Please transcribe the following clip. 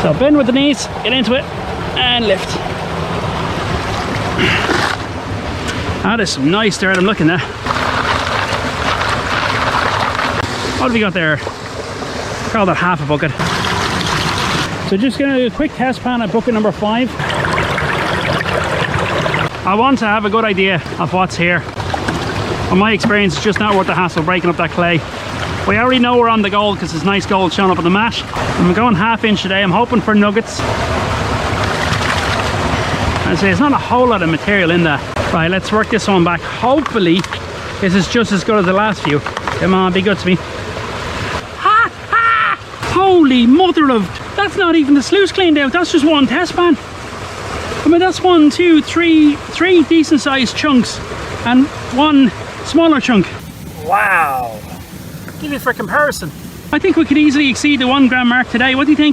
So bend with the knees, get into it, and lift. That is some nice dirt I'm looking at. What have we got there? Call that half a bucket. So just gonna do a quick test pan at bucket number 5. I want to have a good idea of what's here. From my experience, it's just not worth the hassle breaking up that clay. We already know we're on the gold because there's nice gold showing up on the mat. I'm going ½ inch today. I'm hoping for nuggets. I say there's not a whole lot of material in there. Right, let's work this one back. Hopefully this is just as good as the last few. Come on, be good to me. Ha! Ha! Holy mother of... That's not even the sluice cleaned out. That's just one test pan. I mean, that's 1, 2, 3 decent sized chunks and one smaller chunk. Wow. Give it for comparison. I think we could easily exceed the 1 gram mark today. What do you think?